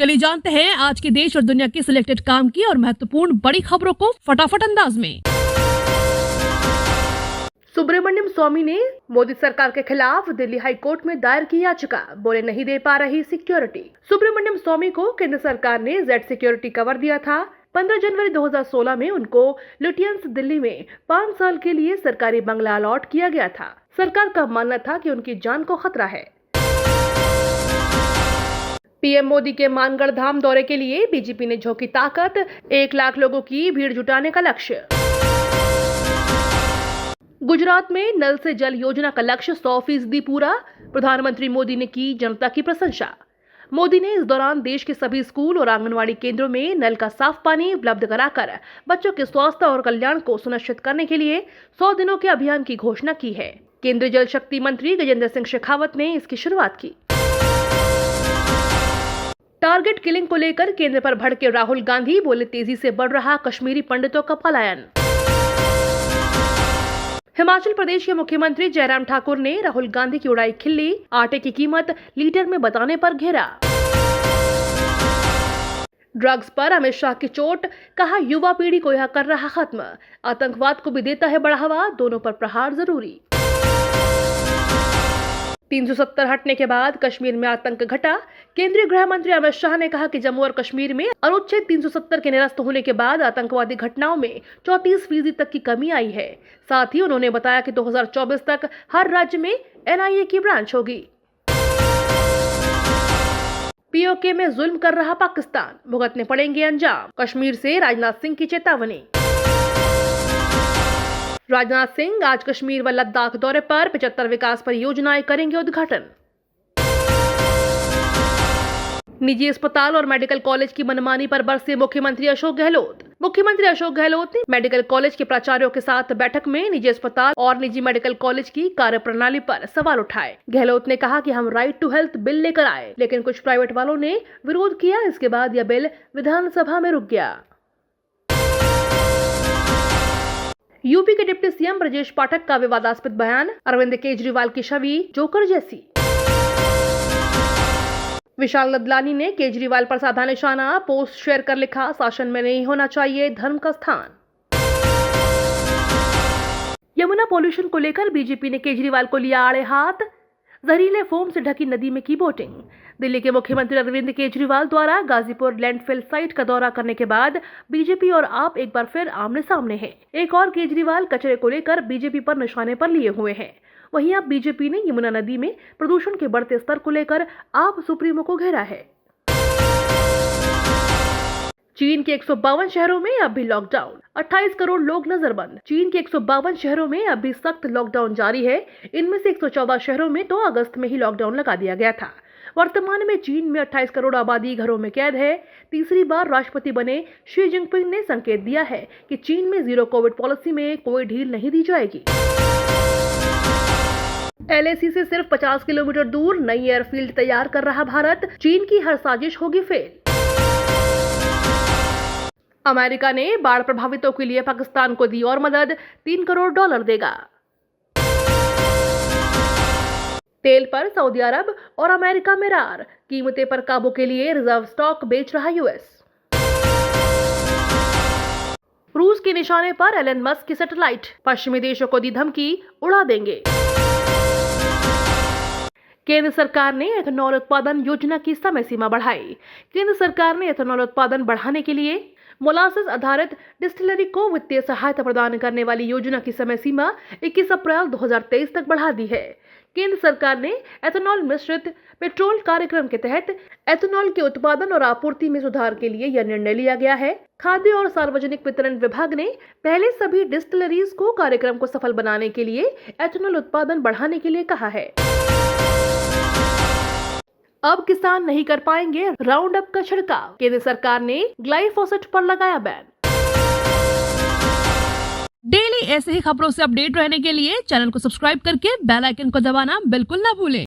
चलिए जानते हैं आज के देश और दुनिया की सिलेक्टेड काम की और महत्वपूर्ण बड़ी खबरों को फटाफट अंदाज में। सुब्रमण्यम स्वामी ने मोदी सरकार के खिलाफ दिल्ली हाई कोर्ट में दायर की याचिका, बोले नहीं दे पा रही सिक्योरिटी। सुब्रमण्यम स्वामी को केंद्र सरकार ने जेड सिक्योरिटी कवर दिया था। 15 जनवरी 2016 में उनको लुटियंस दिल्ली में 5 साल के लिए सरकारी बंगला अलॉट किया गया था। सरकार का मानना था कि उनकी जान को खतरा है। पीएम मोदी के मानगढ़ धाम दौरे के लिए बीजेपी ने झोंकी ताकत, 1 लाख लोगों की भीड़ जुटाने का लक्ष्य। गुजरात में नल से जल योजना का लक्ष्य 100% पूरा, प्रधानमंत्री मोदी ने की जनता की प्रशंसा। मोदी ने इस दौरान देश के सभी स्कूल और आंगनवाड़ी केंद्रों में नल का साफ पानी उपलब्ध कराकर बच्चों के स्वास्थ्य और कल्याण को सुनिश्चित करने के लिए 100 दिनों के अभियान की घोषणा की है। केंद्रीय जल शक्ति मंत्री गजेंद्र सिंह शेखावत ने इसकी शुरुआत की। टारगेट किलिंग को लेकर केंद्र पर भड़के राहुल गांधी, बोले तेजी से बढ़ रहा कश्मीरी पंडितों का पलायन। हिमाचल प्रदेश के मुख्यमंत्री जयराम ठाकुर ने राहुल गांधी की उड़ाई खिल्ली, आटे की कीमत लीटर में बताने पर घेरा। ड्रग्स पर अमित शाह की चोट, कहा युवा पीढ़ी को यह कर रहा खत्म, आतंकवाद को भी देता है बढ़ावा, दोनों पर प्रहार जरूरी। 370 हटने के बाद कश्मीर में आतंक घटा। केंद्रीय गृह मंत्री अमित शाह ने कहा कि जम्मू और कश्मीर में अनुच्छेद 370 के निरस्त होने के बाद आतंकवादी घटनाओं में 34% तक की कमी आई है। साथ ही उन्होंने बताया कि 2024 तक हर राज्य में एनआईए की ब्रांच होगी। पीओके में जुल्म कर रहा पाकिस्तान, भुगतने पड़ेंगे अंजाम, कश्मीर से राजनाथ सिंह की चेतावनी। राजनाथ सिंह आज कश्मीर व लद्दाख दौरे पर 75 विकास परियोजनाएं करेंगे उद्घाटन। निजी अस्पताल और मेडिकल कॉलेज की मनमानी पर बरसे मुख्यमंत्री अशोक गहलोत। मुख्यमंत्री अशोक गहलोत ने मेडिकल कॉलेज के प्राचार्यों के साथ बैठक में निजी अस्पताल और निजी मेडिकल कॉलेज की कार्यप्रणाली पर सवाल उठाए। गहलोत ने कहा कि हम राइट टू हेल्थ बिल लेकर आए, लेकिन कुछ प्राइवेट वालों ने विरोध किया। इसके बाद यह बिल विधानसभा में रुक गया। यूपी के डिप्टी सीएम ब्रजेश पाठक का विवादास्पद बयान, अरविंद केजरीवाल की छवि जोकर जैसी। विशाल लदलानी ने केजरीवाल पर साधा निशाना, पोस्ट शेयर कर लिखा, शासन में नहीं होना चाहिए धर्म का स्थान। यमुना पॉल्यूशन को लेकर बीजेपी ने केजरीवाल को लिया आड़े हाथ, जहरीले फोम से ढकी नदी में की बोटिंग। दिल्ली के मुख्यमंत्री अरविंद केजरीवाल द्वारा गाजीपुर लैंडफिल साइट का दौरा करने के बाद बीजेपी और आप एक बार फिर आमने सामने हैं। एक और केजरीवाल कचरे को लेकर बीजेपी पर निशाने पर लिए हुए हैं। वहीं अब बीजेपी ने यमुना नदी में प्रदूषण के बढ़ते स्तर को लेकर आप सुप्रीमो को घेरा है। चीन के 152 शहरों में अब भी लॉकडाउन, 28 करोड़ लोग नजरबंद। चीन के 152 शहरों में अब भी सख्त लॉकडाउन जारी है। इनमें से 114 शहरों में तो अगस्त में ही लॉकडाउन लगा दिया गया था। वर्तमान में चीन में 28 करोड़ आबादी घरों में कैद है। तीसरी बार राष्ट्रपति बने शी जिनपिंग ने संकेत दिया है कि चीन में जीरो कोविड पॉलिसी में कोई ढील नहीं दी जाएगी। एलएसी से सिर्फ 50 किलोमीटर दूर नई एयरफील्ड तैयार कर रहा भारत, चीन की हर साजिश होगी फेल। अमेरिका ने बाढ़ प्रभावितों के लिए पाकिस्तान को दी और मदद, $3 करोड़ देगा। तेल पर सऊदी अरब और अमेरिका में रार, कीमतें पर काबू के लिए रिजर्व स्टॉक बेच रहा यूएस। रूस के निशाने पर एलन मस्क की सैटेलाइट, पश्चिमी देशों को दी धमकी, उड़ा देंगे। केंद्र सरकार ने एथेनॉल उत्पादन योजना की समय सीमा बढ़ाई। केंद्र सरकार ने एथेनॉल उत्पादन बढ़ाने के लिए मोलासिस आधारित डिस्टिलरी को वित्तीय सहायता प्रदान करने वाली योजना की समय सीमा 21 अप्रैल 2023 तक बढ़ा दी है। केंद्र सरकार ने एथेनॉल मिश्रित पेट्रोल कार्यक्रम के तहत एथेनॉल के उत्पादन और आपूर्ति में सुधार के लिए यह निर्णय लिया गया है। खाद्य और सार्वजनिक वितरण विभाग ने पहले सभी डिस्टिलरीज को कार्यक्रम को सफल बनाने के लिए एथेनॉल उत्पादन बढ़ाने के लिए कहा है। अब किसान नहीं कर पाएंगे राउंड अप का छिड़काव, केंद्र सरकार ने ग्लाइफोसेट पर लगाया बैन। डेली ऐसे ही खबरों से अपडेट रहने के लिए चैनल को सब्सक्राइब करके बेल आइकन को दबाना बिल्कुल ना भूलें।